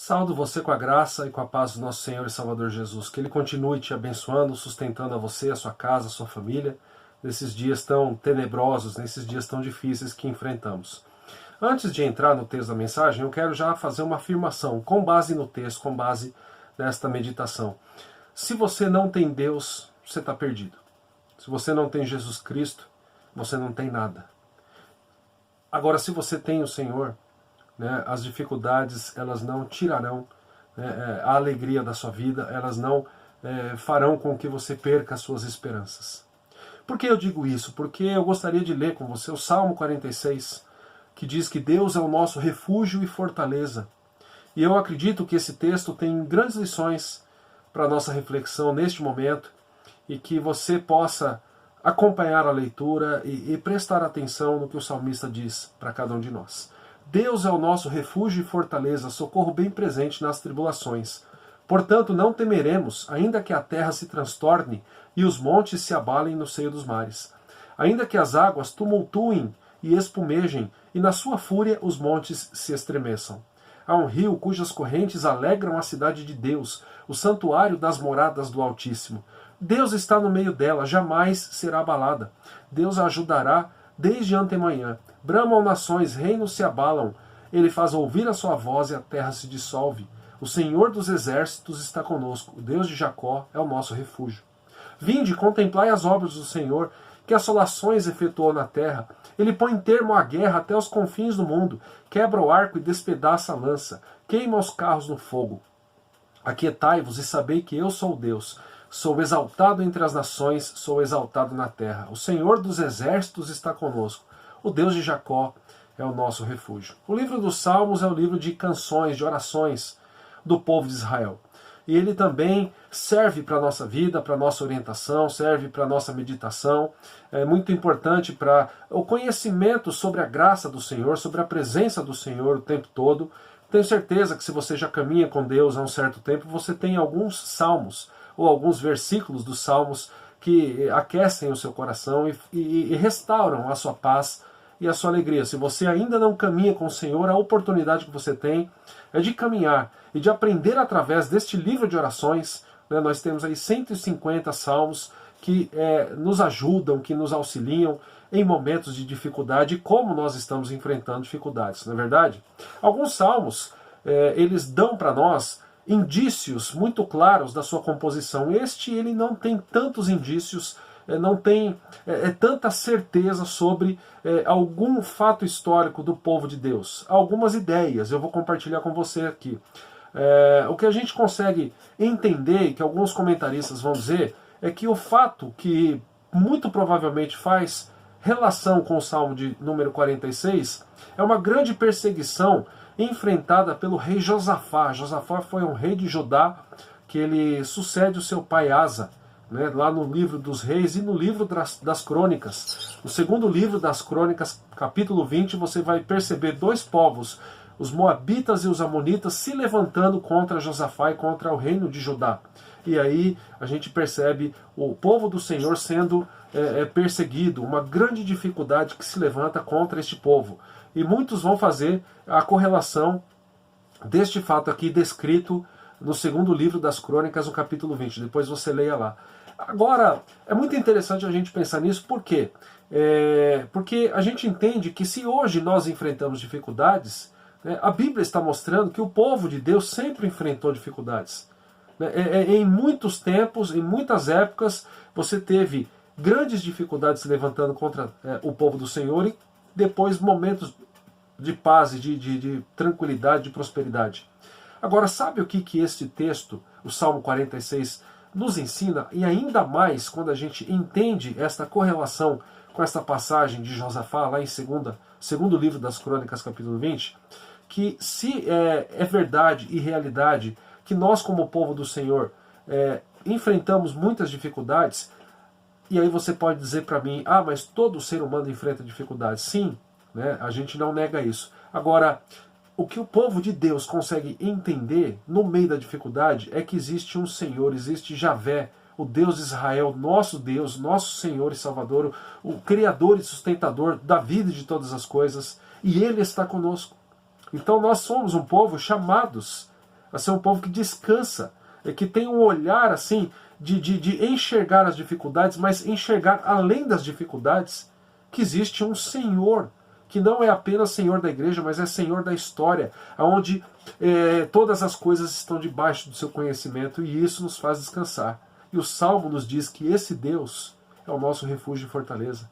Saúdo você com a graça e com a paz do nosso Senhor e Salvador Jesus. Que Ele continue te abençoando, sustentando a você, a sua casa, a sua família, nesses dias tão tenebrosos, nesses dias tão difíceis que enfrentamos. Antes de entrar no texto da mensagem, eu quero já fazer uma afirmação, com base no texto, com base nesta meditação. Se você não tem Deus, você está perdido. Se você não tem Jesus Cristo, você não tem nada. Agora, se você tem o Senhor, as dificuldades elas não tirarão a alegria da sua vida, elas não farão com que você perca as suas esperanças. Por que eu digo isso? Porque eu gostaria de ler com você o Salmo 46, que diz que Deus é o nosso refúgio e fortaleza. E eu acredito que esse texto tem grandes lições para a nossa reflexão neste momento e que você possa acompanhar a leitura e prestar atenção no que o salmista diz para cada um de nós. Deus é o nosso refúgio e fortaleza, socorro bem presente nas tribulações. Portanto, não temeremos, ainda que a terra se transtorne e os montes se abalem no seio dos mares. Ainda que as águas tumultuem e espumejem, e na sua fúria os montes se estremeçam. Há um rio cujas correntes alegram a cidade de Deus, o santuário das moradas do Altíssimo. Deus está no meio dela, jamais será abalada. Deus a ajudará desde antemanhã. Bramam nações, reinos se abalam. Ele faz ouvir a sua voz e a terra se dissolve. O Senhor dos exércitos está conosco. O Deus de Jacó é o nosso refúgio. Vinde, contemplai as obras do Senhor, que assolações efetuou na terra. Ele põe termo à guerra até os confins do mundo. Quebra o arco e despedaça a lança. Queima os carros no fogo. Aquietai-vos e sabei que eu sou Deus. Sou exaltado entre as nações, sou exaltado na terra. O Senhor dos exércitos está conosco. O Deus de Jacó é o nosso refúgio. O livro dos Salmos é o livro de canções, de orações do povo de Israel. E ele também serve para a nossa vida, para a nossa orientação, serve para a nossa meditação. É muito importante para o conhecimento sobre a graça do Senhor, sobre a presença do Senhor o tempo todo. Tenho certeza que se você já caminha com Deus há um certo tempo, você tem alguns salmos ou alguns versículos dos salmos que aquecem o seu coração e restauram a sua paz e a sua alegria. Se você ainda não caminha com o Senhor, a oportunidade que você tem é de caminhar e de aprender através deste livro de orações. Nós temos aí 150 salmos que nos ajudam, que nos auxiliam em momentos de dificuldade e como nós estamos enfrentando dificuldades, não é verdade? Alguns salmos, eles dão para nós indícios muito claros da sua composição. Este ele não tem tantos indícios, não tem tanta certeza sobre algum fato histórico do povo de Deus. Algumas ideias eu vou compartilhar com você aqui. O que a gente consegue entender, que alguns comentaristas vão dizer, é que o fato que muito provavelmente faz relação com o Salmo de número 46 é uma grande perseguição enfrentada pelo rei Josafá. Josafá foi um rei de Judá que ele sucede o seu pai Asa, lá no livro dos reis e no livro das crônicas. No segundo livro das crônicas, capítulo 20, você vai perceber dois povos, os moabitas e os amonitas, se levantando contra Josafá e contra o reino de Judá. E aí a gente percebe o povo do Senhor sendo perseguido, uma grande dificuldade que se levanta contra este povo. E muitos vão fazer a correlação deste fato aqui descrito no segundo livro das crônicas, no capítulo 20. Depois você leia lá. Agora, é muito interessante a gente pensar nisso, por quê? Porque a gente entende que se hoje nós enfrentamos dificuldades, a Bíblia está mostrando que o povo de Deus sempre enfrentou dificuldades. Em muitos tempos, em muitas épocas, você teve grandes dificuldades se levantando contra o povo do Senhor e depois momentos de paz e de tranquilidade, de prosperidade. Agora, sabe o que este texto, o Salmo 46, nos ensina? E ainda mais quando a gente entende esta correlação com esta passagem de Josafá, lá em segundo livro das crônicas, capítulo 20, que se é verdade e realidade que nós, como povo do Senhor, enfrentamos muitas dificuldades. E aí você pode dizer para mim, mas todo ser humano enfrenta dificuldades. Sim, a gente não nega isso. Agora, o que o povo de Deus consegue entender no meio da dificuldade é que existe um Senhor, existe Javé, o Deus de Israel, nosso Deus, nosso Senhor e Salvador, o Criador e sustentador da vida e de todas as coisas, e Ele está conosco. Então nós somos um povo chamados a ser um povo que descansa, que tem um olhar assim de enxergar as dificuldades, mas enxergar além das dificuldades que existe um Senhor, que não é apenas Senhor da igreja, mas é Senhor da história, onde todas as coisas estão debaixo do seu conhecimento, e isso nos faz descansar. E o Salmo nos diz que esse Deus é o nosso refúgio e fortaleza.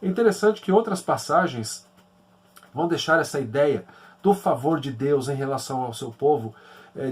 É interessante que outras passagens vão deixar essa ideia do favor de Deus em relação ao seu povo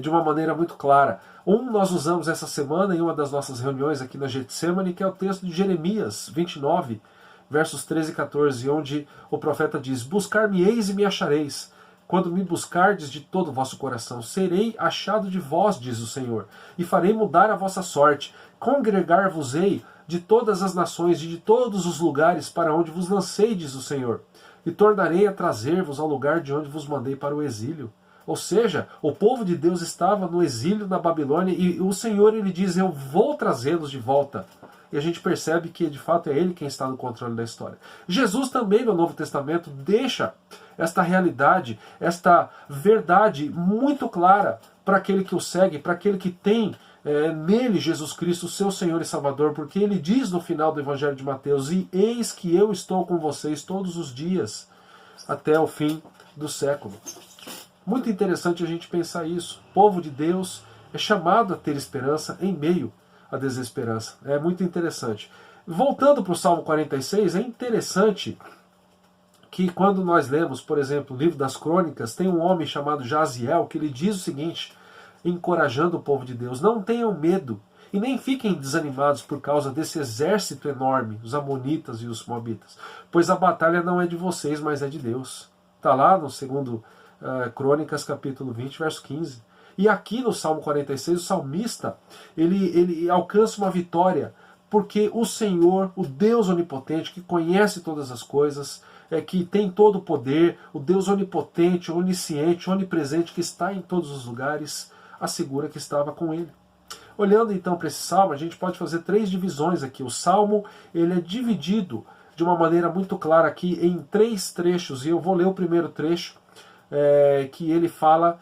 de uma maneira muito clara. Nós usamos essa semana em uma das nossas reuniões aqui na Getsemane, que é o texto de Jeremias 29, versos 13 e 14, onde o profeta diz: buscar-me-eis e me achareis, quando me buscardes de todo o vosso coração. Serei achado de vós, diz o Senhor, e farei mudar a vossa sorte. Congregar-vos-ei de todas as nações e de todos os lugares para onde vos lancei, diz o Senhor, e tornarei a trazer-vos ao lugar de onde vos mandei para o exílio. Ou seja, o povo de Deus estava no exílio na Babilônia, e o Senhor, ele diz: eu vou trazê-los de volta. E a gente percebe que de fato é Ele quem está no controle da história. Jesus também no Novo Testamento deixa esta realidade, esta verdade muito clara para aquele que o segue, para aquele que tem nele Jesus Cristo, seu Senhor e Salvador, porque ele diz no final do Evangelho de Mateus: e eis que eu estou com vocês todos os dias, até o fim do século. Muito interessante a gente pensar isso. O povo de Deus é chamado a ter esperança em meio à desesperança. É muito interessante. Voltando para o Salmo 46, é interessante que quando nós lemos, por exemplo, o livro das Crônicas, tem um homem chamado Jaziel que ele diz o seguinte, encorajando o povo de Deus: não tenham medo e nem fiquem desanimados por causa desse exército enorme, os amonitas e os moabitas, pois a batalha não é de vocês, mas é de Deus. Está lá no segundo Crônicas, capítulo 20, verso 15. E aqui no Salmo 46, o salmista, ele alcança uma vitória, porque o Senhor, o Deus onipotente, que conhece todas as coisas, que tem todo o poder, o Deus onipotente, onisciente, onipresente, que está em todos os lugares, assegura que estava com ele. Olhando então para esse Salmo, a gente pode fazer 3 divisões aqui. O Salmo, ele é dividido de uma maneira muito clara aqui em 3 trechos, e eu vou ler o primeiro trecho, que ele fala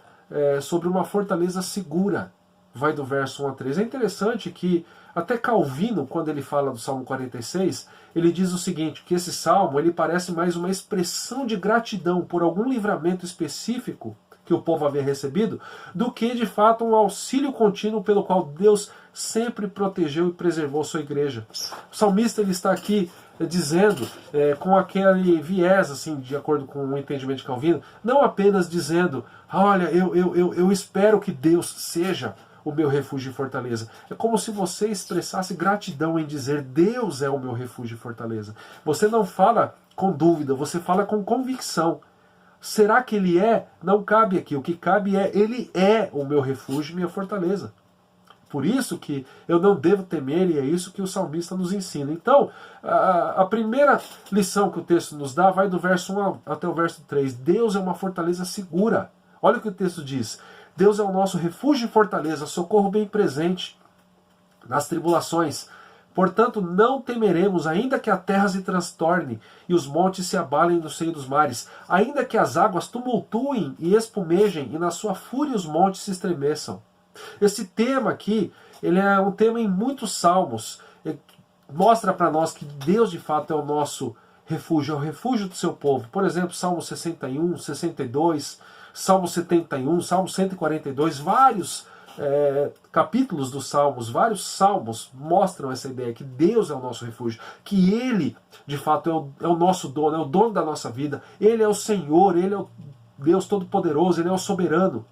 sobre uma fortaleza segura, vai do verso 1 a 3. É interessante que até Calvino, quando ele fala do Salmo 46, ele diz o seguinte, que esse Salmo ele parece mais uma expressão de gratidão por algum livramento específico que o povo havia recebido, do que de fato um auxílio contínuo pelo qual Deus sempre protegeu e preservou sua igreja. O salmista ele está aqui dizendo, com aquele viés, assim, de acordo com o entendimento de Calvino, não apenas dizendo: olha, eu espero que Deus seja o meu refúgio e fortaleza. É como se você expressasse gratidão em dizer: Deus é o meu refúgio e fortaleza. Você não fala com dúvida, você fala com convicção. Será que Ele é? Não cabe aqui. O que cabe é: Ele é o meu refúgio e minha fortaleza. Por isso que eu não devo temer, e é isso que o salmista nos ensina. Então, a primeira lição que o texto nos dá vai do verso 1 até o verso 3. Deus é uma fortaleza segura. Olha o que o texto diz. Deus é o nosso refúgio e fortaleza, socorro bem presente nas tribulações. Portanto, não temeremos, ainda que a terra se transtorne e os montes se abalem no seio dos mares, ainda que as águas tumultuem e espumejem e na sua fúria os montes se estremeçam. Esse tema aqui, ele é um tema em muitos salmos. Ele mostra para nós que Deus de fato é o nosso refúgio, é o refúgio do seu povo. Por exemplo, Salmo 61, 62, Salmo 71, Salmo 142, vários capítulos dos salmos, vários salmos mostram essa ideia que Deus é o nosso refúgio, que Ele de fato é o nosso dono, é o dono da nossa vida, Ele é o Senhor, Ele é o Deus Todo-Poderoso, Ele é o soberano.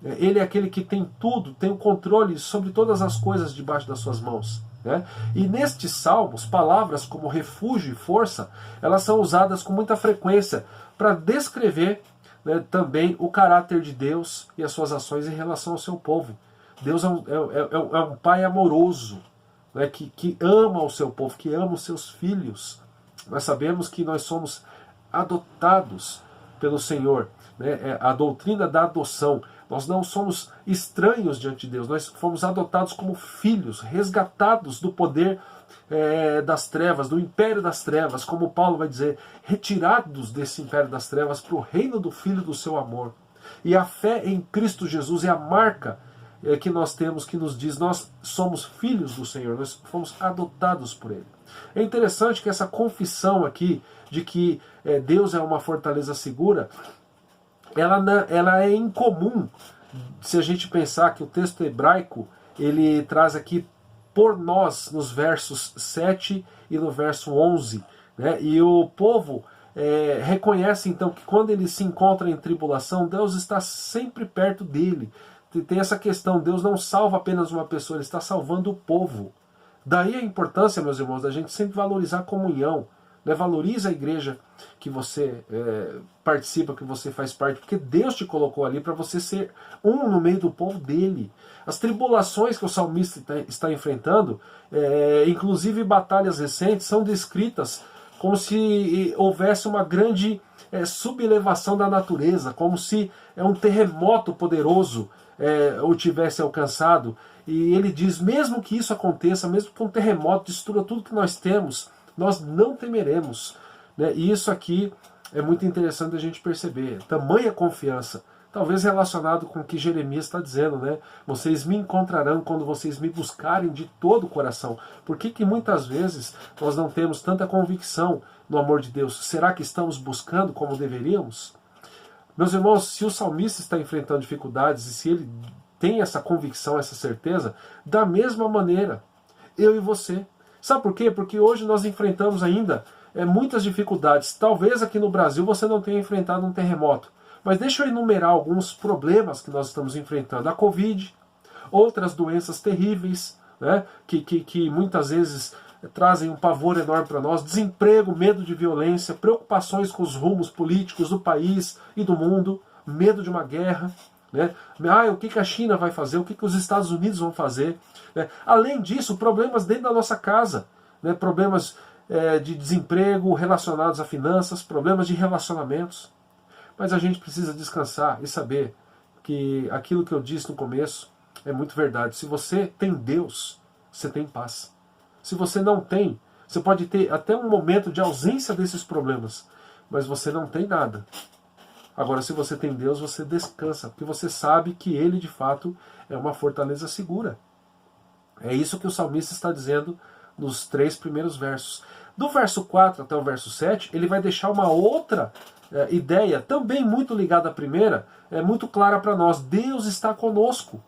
Ele é aquele que tem tudo, tem o controle sobre todas as coisas debaixo das suas mãos. Né? E nestes salmos, palavras como refúgio e força, elas são usadas com muita frequência para descrever, né, também o caráter de Deus e as suas ações em relação ao seu povo. Deus é um pai amoroso, né, que ama o seu povo, que ama os seus filhos. Nós sabemos que nós somos adotados pelo Senhor, né? A doutrina da adoção. Nós não somos estranhos diante de Deus, nós fomos adotados como filhos, resgatados do poder das trevas, do império das trevas, como Paulo vai dizer, retirados desse império das trevas para o reino do Filho do seu amor. E a fé em Cristo Jesus é a marca que nós temos, que nos diz, nós somos filhos do Senhor, nós fomos adotados por Ele. É interessante que essa confissão aqui, de que Deus é uma fortaleza segura, ela é incomum, se a gente pensar que o texto hebraico, ele traz aqui por nós, nos versos 7 e no verso 11, né? E o povo reconhece então que quando ele se encontra em tribulação, Deus está sempre perto dele. Tem essa questão, Deus não salva apenas uma pessoa, Ele está salvando o povo. Daí a importância, meus irmãos, da gente sempre valorizar a comunhão, né? Valoriza a igreja que você participa, que você faz parte, porque Deus te colocou ali para você ser um no meio do povo dele. As tribulações que o salmista está enfrentando, inclusive batalhas recentes, são descritas como se houvesse uma grande sublevação da natureza, como se um terremoto poderoso o tivesse alcançado. E ele diz, mesmo que isso aconteça, mesmo que um terremoto destrua tudo que nós temos, nós não temeremos, né? E isso aqui é muito interessante a gente perceber. Tamanha confiança, talvez relacionado com o que Jeremias está dizendo, né? Vocês me encontrarão quando vocês me buscarem de todo o coração. Por que muitas vezes nós não temos tanta convicção no amor de Deus? Será que estamos buscando como deveríamos? Meus irmãos, se o salmista está enfrentando dificuldades e se ele tem essa convicção, essa certeza, da mesma maneira, eu e você. Sabe por quê? Porque hoje nós enfrentamos ainda muitas dificuldades. Talvez aqui no Brasil você não tenha enfrentado um terremoto, mas deixa eu enumerar alguns problemas que nós estamos enfrentando. A Covid, outras doenças terríveis, né, que muitas vezes trazem um pavor enorme para nós, desemprego, medo de violência, preocupações com os rumos políticos do país e do mundo, medo de uma guerra, né? O que a China vai fazer, o que os Estados Unidos vão fazer, né? Além disso, problemas dentro da nossa casa, né? Problemas de desemprego relacionados a finanças, problemas de relacionamentos. Mas a gente precisa descansar e saber que aquilo que eu disse no começo é muito verdade. Se você tem Deus, você tem paz. Se você não tem, você pode ter até um momento de ausência desses problemas, mas você não tem nada. Agora, se você tem Deus, você descansa, porque você sabe que Ele, de fato, é uma fortaleza segura. É isso que o salmista está dizendo nos 3 primeiros versos. Do verso 4 até o verso 7, ele vai deixar uma outra ideia, também muito ligada à primeira, muito clara para nós. Deus está conosco.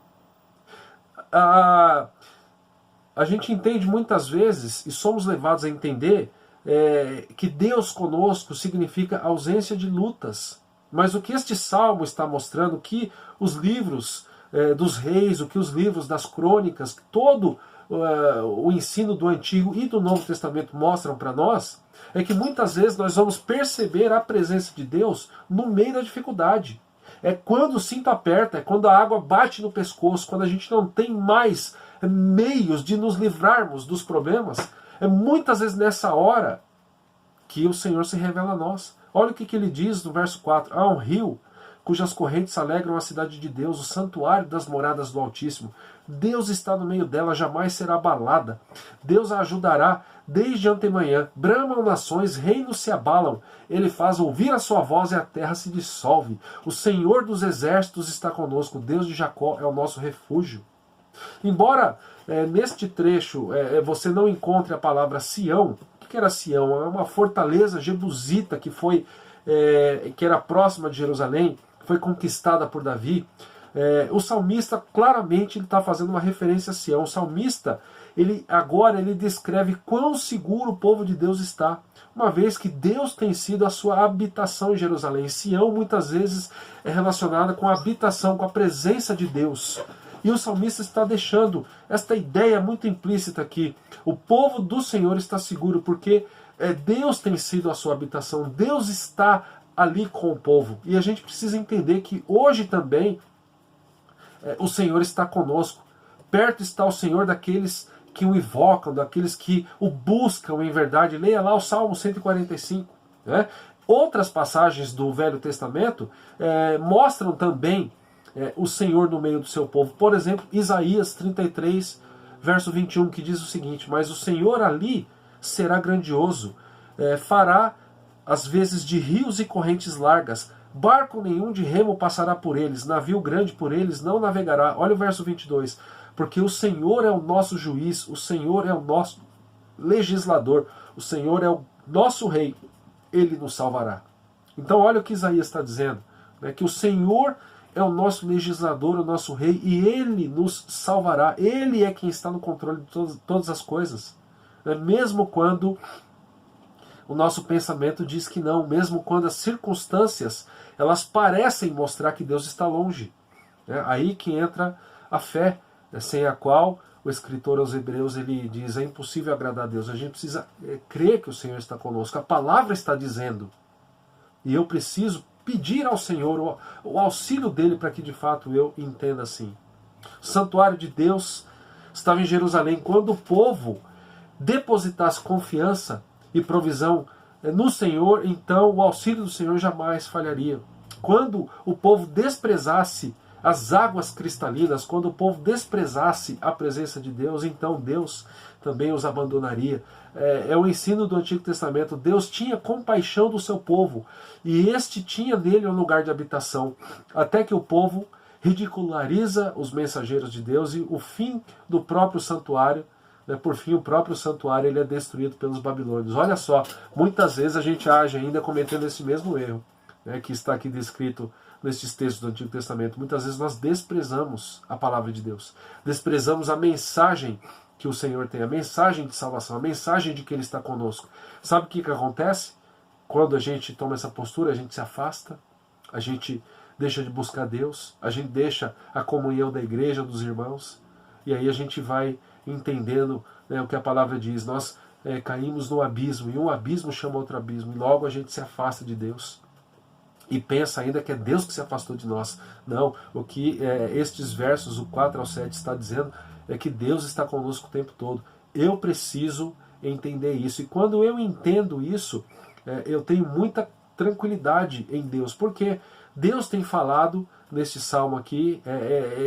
A gente entende muitas vezes, e somos levados a entender, que Deus conosco significa ausência de lutas. Mas o que este salmo está mostrando, que os livros dos reis, o que os livros das crônicas, todo o ensino do Antigo e do Novo Testamento mostram para nós, é que muitas vezes nós vamos perceber a presença de Deus no meio da dificuldade. É quando o cinto aperta, é quando a água bate no pescoço, quando a gente não tem mais meios de nos livrarmos dos problemas, é muitas vezes nessa hora que o Senhor se revela a nós. Olha o que ele diz no verso 4. Há um rio cujas correntes alegram a cidade de Deus, o santuário das moradas do Altíssimo. Deus está no meio dela, jamais será abalada. Deus a ajudará desde antemanhã. Bramam nações, reinos se abalam. Ele faz ouvir a sua voz e a terra se dissolve. O Senhor dos exércitos está conosco. Deus de Jacó é o nosso refúgio. Embora neste trecho você não encontre a palavra Sião. O que era Sião? É uma fortaleza jebusita que era próxima de Jerusalém, foi conquistada por Davi. O salmista claramente está fazendo uma referência a Sião. O salmista agora ele descreve quão seguro o povo de Deus está, uma vez que Deus tem sido a sua habitação em Jerusalém. Sião muitas vezes é relacionada com a habitação, com a presença de Deus. E o salmista está deixando esta ideia muito implícita aqui. O povo do Senhor está seguro porque Deus tem sido a sua habitação. Deus está ali com o povo. E a gente precisa entender que hoje também o Senhor está conosco. Perto está o Senhor daqueles que o invocam, daqueles que o buscam em verdade. Leia lá o Salmo 145. Né? Outras passagens do Velho Testamento mostram também o Senhor no meio do seu povo. Por exemplo, Isaías 33, verso 21, que diz o seguinte: mas o Senhor ali será grandioso, fará as vezes de rios e correntes largas, Barco nenhum de remo passará por eles, navio grande por eles não navegará. Olha o verso 22. Porque o Senhor é o nosso juiz, o Senhor é o nosso legislador, o Senhor é o nosso rei, ele nos salvará. Então olha o que Isaías está dizendo, né, que o Senhor é o nosso legislador, o nosso rei, e ele nos salvará. Ele é quem está no controle de todas as coisas. Mesmo quando o nosso pensamento diz que não, mesmo quando as circunstâncias elas parecem mostrar que Deus está longe. Aí que entra a fé, sem a qual o escritor aos Hebreus ele diz: é impossível agradar a Deus. A gente precisa crer que o Senhor está conosco. A palavra está dizendo. E eu preciso pedir ao Senhor o auxílio dele para que de fato eu entenda assim. O santuário de Deus estava em Jerusalém. Quando o povo depositasse confiança e provisão no Senhor, então o auxílio do Senhor jamais falharia. Quando o povo desprezasse as águas cristalinas, quando o povo desprezasse a presença de Deus, então Deus também os abandonaria. É o ensino do Antigo Testamento. Deus tinha compaixão do seu povo e este tinha nele um lugar de habitação, até que o povo ridiculariza os mensageiros de Deus e o fim do próprio santuário, por fim o próprio santuário ele é destruído pelos babilônios. Olha só, muitas vezes a gente age ainda cometendo esse mesmo erro, que está aqui descrito nesses textos do Antigo Testamento. Muitas vezes nós desprezamos a palavra de Deus, desprezamos a mensagem que o Senhor tem, a mensagem de salvação, a mensagem de que Ele está conosco. Sabe o que acontece? Quando a gente toma essa postura, a gente se afasta, a gente deixa de buscar Deus, a gente deixa a comunhão da igreja, dos irmãos, e aí a gente vai entendendo, o que a palavra diz. Nós caímos no abismo, e um abismo chama outro abismo, e logo a gente se afasta de Deus. E pensa ainda que é Deus que se afastou de nós. Não, o que estes versos, o 4 ao 7, está dizendo é que Deus está conosco o tempo todo. Eu preciso entender isso. E quando eu entendo isso, eu tenho muita tranquilidade em Deus. Porque Deus tem falado neste salmo aqui,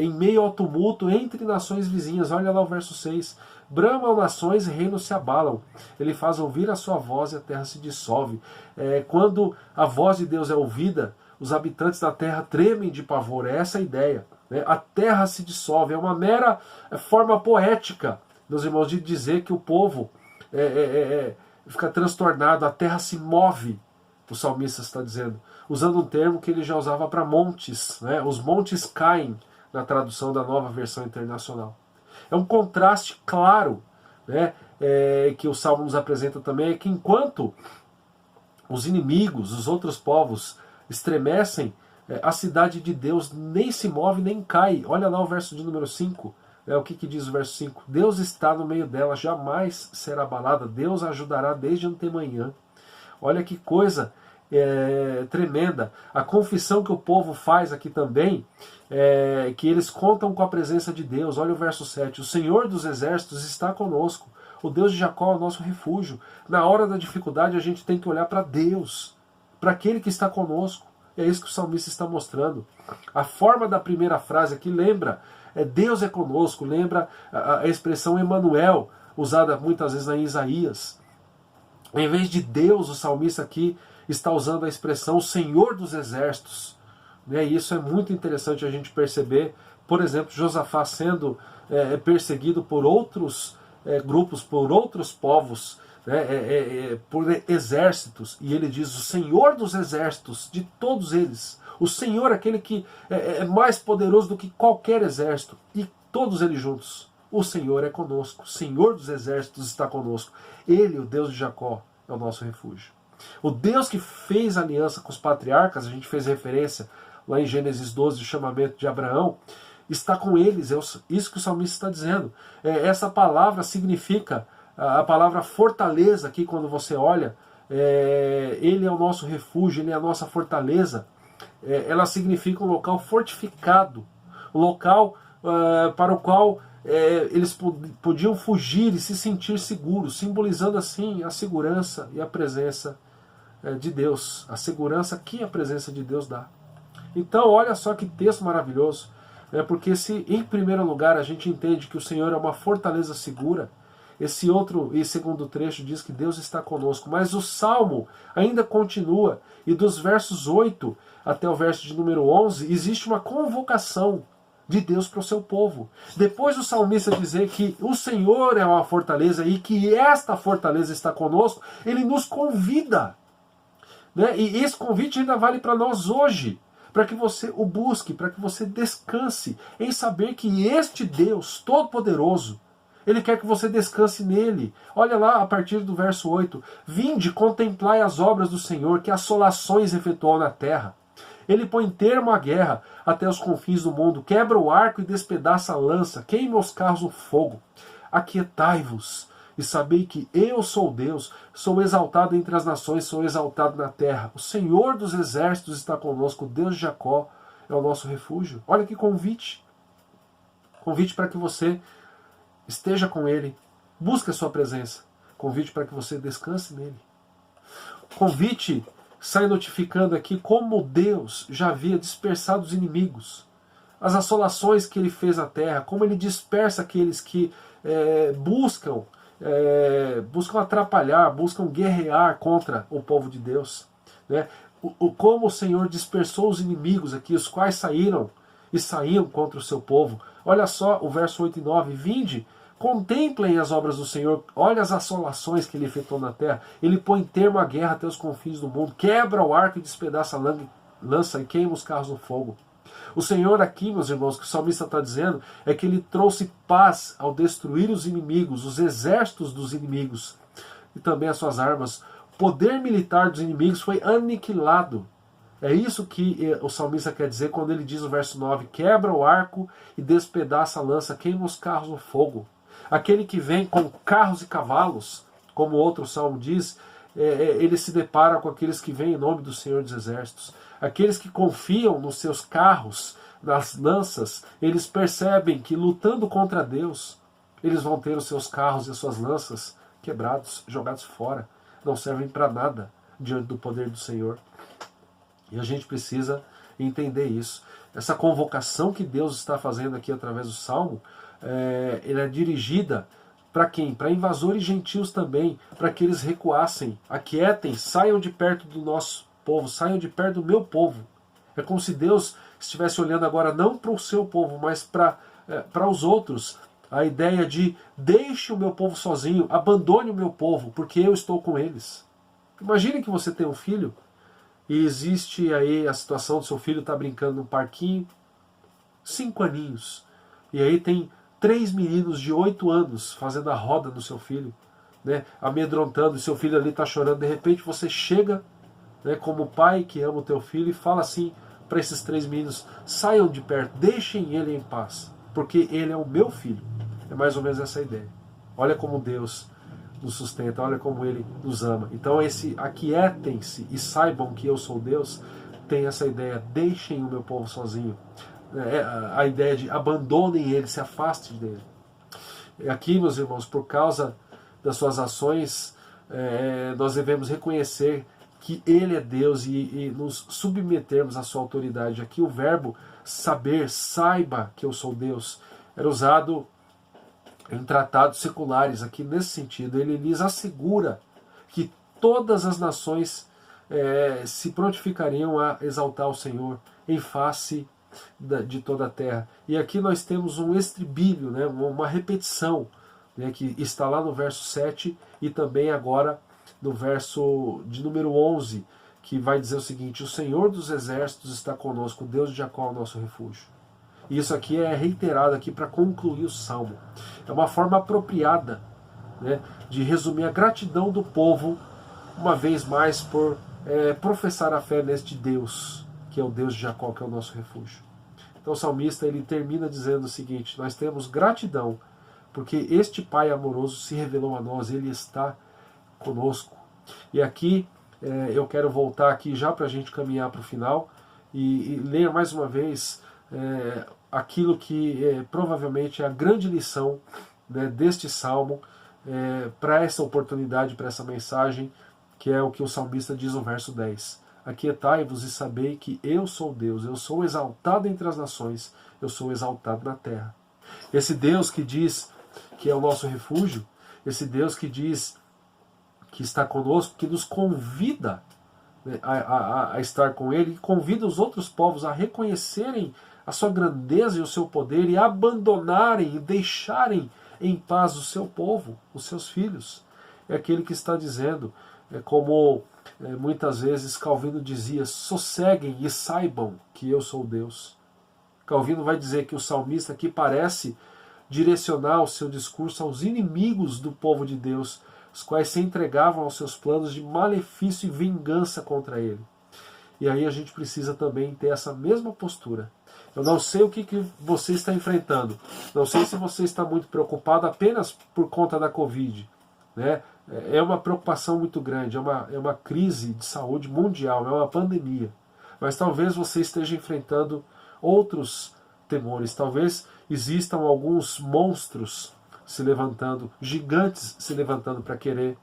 em meio ao tumulto entre nações vizinhas. Olha lá o verso 6. Bramam nações e reinos se abalam. Ele faz ouvir a sua voz e a terra se dissolve. Quando a voz de Deus é ouvida, os habitantes da terra tremem de pavor. É essa a ideia. A terra se dissolve. É uma mera forma poética, meus irmãos, de dizer que o povo fica transtornado. A terra se move, o salmista está dizendo, usando um termo que ele já usava para montes. Os montes caem, na tradução da Nova Versão Internacional. É um contraste claro, que o Salmo nos apresenta também, é que enquanto os inimigos, os outros povos, estremecem, a cidade de Deus nem se move nem cai. Olha lá o verso de número 5, o que diz o verso 5? Deus está no meio dela, jamais será abalada, Deus a ajudará desde antemanhã. Olha que coisa tremenda. A confissão que o povo faz aqui também, que eles contam com a presença de Deus. Olha o verso 7. O Senhor dos exércitos está conosco. O Deus de Jacó é o nosso refúgio. Na hora da dificuldade a gente tem que olhar para Deus, para aquele que está conosco. É isso que o salmista está mostrando. A forma da primeira frase aqui lembra, Deus é conosco, lembra a expressão Emanuel, usada muitas vezes em Isaías. Em vez de Deus, o salmista aqui está usando a expressão Senhor dos exércitos. E isso é muito interessante a gente perceber. Por exemplo, Josafá sendo perseguido por outros grupos, por outros povos, por exércitos, e ele diz o Senhor dos exércitos, de todos eles. O Senhor é aquele que é mais poderoso do que qualquer exército, e todos eles juntos. O Senhor é conosco, o Senhor dos exércitos está conosco. Ele, o Deus de Jacó, é o nosso refúgio. O Deus que fez aliança com os patriarcas, a gente fez referência lá em Gênesis 12, o chamamento de Abraão, está com eles. É isso que o salmista está dizendo. Essa palavra significa, a palavra fortaleza aqui, quando você olha, ele é o nosso refúgio, ele é a nossa fortaleza. Ela significa um local fortificado, um local para o qual eles podiam fugir e se sentir seguros, simbolizando assim a segurança e a presença de Deus, a segurança que a presença de Deus dá. Então olha só que texto maravilhoso, porque se em primeiro lugar a gente entende que o Senhor é uma fortaleza segura, Esse outro e segundo trecho diz que Deus está conosco, mas o Salmo ainda continua, e dos versos 8 até o verso de número 11, existe uma convocação de Deus para o seu povo. Depois do salmista dizer que o Senhor é uma fortaleza e que esta fortaleza está conosco, ele nos convida. Né? E esse convite ainda vale para nós hoje, para que você o busque, para que você descanse em saber que este Deus Todo-Poderoso, Ele quer que você descanse nele. Olha lá a partir do verso 8. Vinde, contemplai as obras do Senhor, que assolações efetuou na terra. Ele põe termo à guerra até os confins do mundo, quebra o arco e despedaça a lança, queima os carros no fogo. Aquietai-vos e sabei que eu sou Deus, sou exaltado entre as nações, sou exaltado na terra. O Senhor dos exércitos está conosco, o Deus de Jacó é o nosso refúgio. Olha que convite. Convite para que você esteja com Ele, busque a sua presença. Convite para que você descanse nele. Convite sai notificando aqui como Deus já havia dispersado os inimigos, as assolações que Ele fez na terra, como Ele dispersa aqueles que buscam atrapalhar, buscam guerrear contra o povo de Deus. Né? Como o Senhor dispersou os inimigos aqui, os quais saíram e saíam contra o seu povo. Olha só o verso 8 e 9. Vinde, contemplem as obras do Senhor, olha as assolações que Ele efetuou na terra. Ele põe termo à guerra até os confins do mundo, quebra o arco e despedaça a lança e queima os carros no fogo. O Senhor aqui, meus irmãos, que o salmista está dizendo, é que Ele trouxe paz ao destruir os inimigos, os exércitos dos inimigos e também as suas armas. O poder militar dos inimigos foi aniquilado. É isso que o salmista quer dizer quando ele diz no verso 9, quebra o arco e despedaça a lança, queima os carros no fogo. Aquele que vem com carros e cavalos, como outro salmo diz, ele se depara com aqueles que vêm em nome do Senhor dos Exércitos. Aqueles que confiam nos seus carros, nas lanças, eles percebem que lutando contra Deus, eles vão ter os seus carros e as suas lanças quebrados, jogados fora. Não servem para nada diante do poder do Senhor. E a gente precisa entender isso. Essa convocação que Deus está fazendo aqui através do Salmo, ela é dirigida para quem? Para invasores gentios também, para que eles recuassem, aquietem, saiam de perto do nosso povo, saiam de perto do meu povo. É como se Deus estivesse olhando agora não para o seu povo, mas para os outros. A ideia de deixe o meu povo sozinho, abandone o meu povo, porque eu estou com eles. Imagine que você tem um filho, e existe aí a situação do seu filho estar brincando num parquinho, 5 aninhos, e aí tem 3 meninos de 8 anos fazendo a roda no seu filho, né, amedrontando, seu filho ali está chorando, de repente você chega, né, como pai que ama o teu filho e fala assim para esses 3 meninos, saiam de perto, deixem ele em paz, porque ele é o meu filho. É mais ou menos essa ideia. Olha como Deus nos sustenta, olha como Ele nos ama. Então esse aquietem-se e saibam que eu sou Deus, tem essa ideia, deixem o meu povo sozinho. A ideia de abandonem ele, se afastem dele. Aqui, meus irmãos, por causa das suas ações, nós devemos reconhecer que Ele é Deus e nos submetermos à sua autoridade. Aqui o verbo saber, saiba que eu sou Deus, era usado em tratados seculares, aqui nesse sentido. Ele lhes assegura que todas as nações se prontificariam a exaltar o Senhor em face de toda a terra. E aqui nós temos um estribilho, né, uma repetição, né, que está lá no verso 7 e também agora no verso de número 11, que vai dizer o seguinte: o Senhor dos exércitos está conosco, o Deus de Jacó é o nosso refúgio. E isso aqui é reiterado aqui para concluir o Salmo. É uma forma apropriada, né, de resumir a gratidão do povo, uma vez mais, por professar a fé neste Deus, que é o Deus de Jacó, que é o nosso refúgio. Então o salmista ele termina dizendo o seguinte: nós temos gratidão, porque este Pai amoroso se revelou a nós, Ele está conosco. E aqui eu quero voltar aqui já para a gente caminhar para o final e ler mais uma vez aquilo que provavelmente é a grande lição, né, deste salmo para essa oportunidade, para essa mensagem, que é o que o salmista diz no verso 10. Aquietai-vos e sabei que eu sou Deus, eu sou exaltado entre as nações, eu sou exaltado na terra. Esse Deus que diz que é o nosso refúgio, esse Deus que diz que está conosco, que nos convida, né, a estar com Ele, e convida os outros povos a reconhecerem a sua grandeza e o seu poder e abandonarem e deixarem em paz o seu povo, os seus filhos. É aquele que está dizendo, como muitas vezes Calvino dizia, sosseguem e saibam que eu sou Deus. Calvino vai dizer que o salmista aqui parece direcionar o seu discurso aos inimigos do povo de Deus, os quais se entregavam aos seus planos de malefício e vingança contra ele. E aí a gente precisa também ter essa mesma postura. Eu não sei o que você está enfrentando, não sei se você está muito preocupado apenas por conta da Covid, né? É uma preocupação muito grande, é uma crise de saúde mundial, é uma pandemia. Mas talvez você esteja enfrentando outros temores, talvez existam alguns monstros se levantando, gigantes se levantando para querer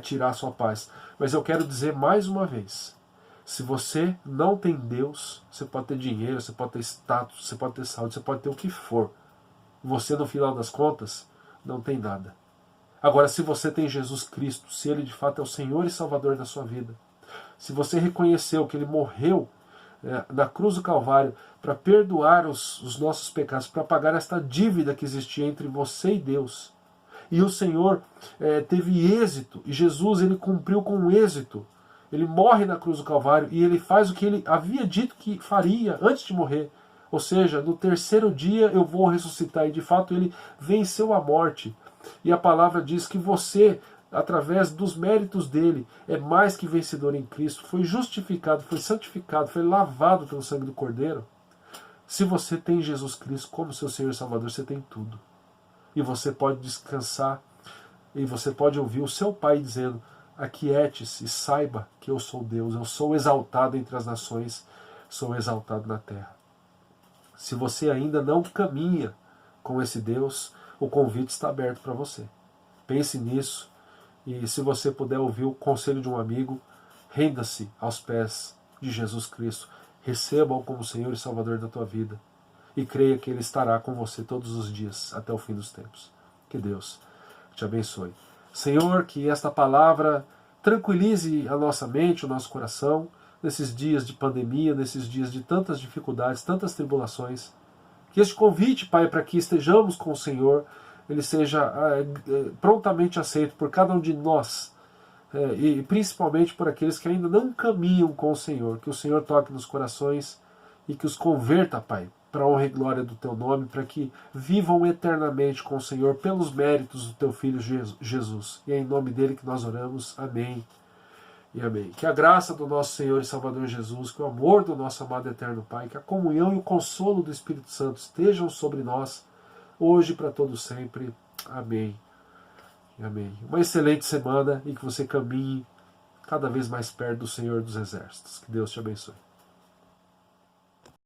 tirar a sua paz. Mas eu quero dizer mais uma vez, se você não tem Deus, você pode ter dinheiro, você pode ter status, você pode ter saúde, você pode ter o que for. Você, no final das contas, não tem nada. Agora, se você tem Jesus Cristo, se Ele de fato é o Senhor e Salvador da sua vida, se você reconheceu que Ele morreu na cruz do Calvário para perdoar os nossos pecados, para pagar esta dívida que existia entre você e Deus, e o Senhor teve êxito, e Jesus ele cumpriu com êxito, ele morre na cruz do Calvário e ele faz o que ele havia dito que faria antes de morrer, ou seja, no terceiro dia eu vou ressuscitar, e de fato ele venceu a morte, e a palavra diz que você, através dos méritos dele, é mais que vencedor em Cristo, foi justificado, foi santificado, foi lavado pelo sangue do Cordeiro. Se você tem Jesus Cristo como seu Senhor e Salvador, você tem tudo. E você pode descansar, e você pode ouvir o seu Pai dizendo, aquiete-se e saiba que eu sou Deus, eu sou exaltado entre as nações, sou exaltado na terra. Se você ainda não caminha com esse Deus, o convite está aberto para você. Pense nisso, e se você puder ouvir o conselho de um amigo, renda-se aos pés de Jesus Cristo, receba-o como Senhor e Salvador da tua vida, e creia que Ele estará com você todos os dias, até o fim dos tempos. Que Deus te abençoe. Senhor, que esta palavra tranquilize a nossa mente, o nosso coração, nesses dias de pandemia, nesses dias de tantas dificuldades, tantas tribulações. Que este convite, Pai, para que estejamos com o Senhor, ele seja prontamente aceito por cada um de nós, e principalmente por aqueles que ainda não caminham com o Senhor. Que o Senhor toque nos corações e que os converta, Pai, para a honra e glória do Teu nome, para que vivam eternamente com o Senhor pelos méritos do Teu Filho Jesus. E é em nome dele que nós oramos. Amém e amém. Que a graça do nosso Senhor e Salvador Jesus, que o amor do nosso amado eterno Pai, que a comunhão e o consolo do Espírito Santo estejam sobre nós, hoje e para todo sempre. Amém e amém. Uma excelente semana e que você caminhe cada vez mais perto do Senhor dos Exércitos. Que Deus te abençoe.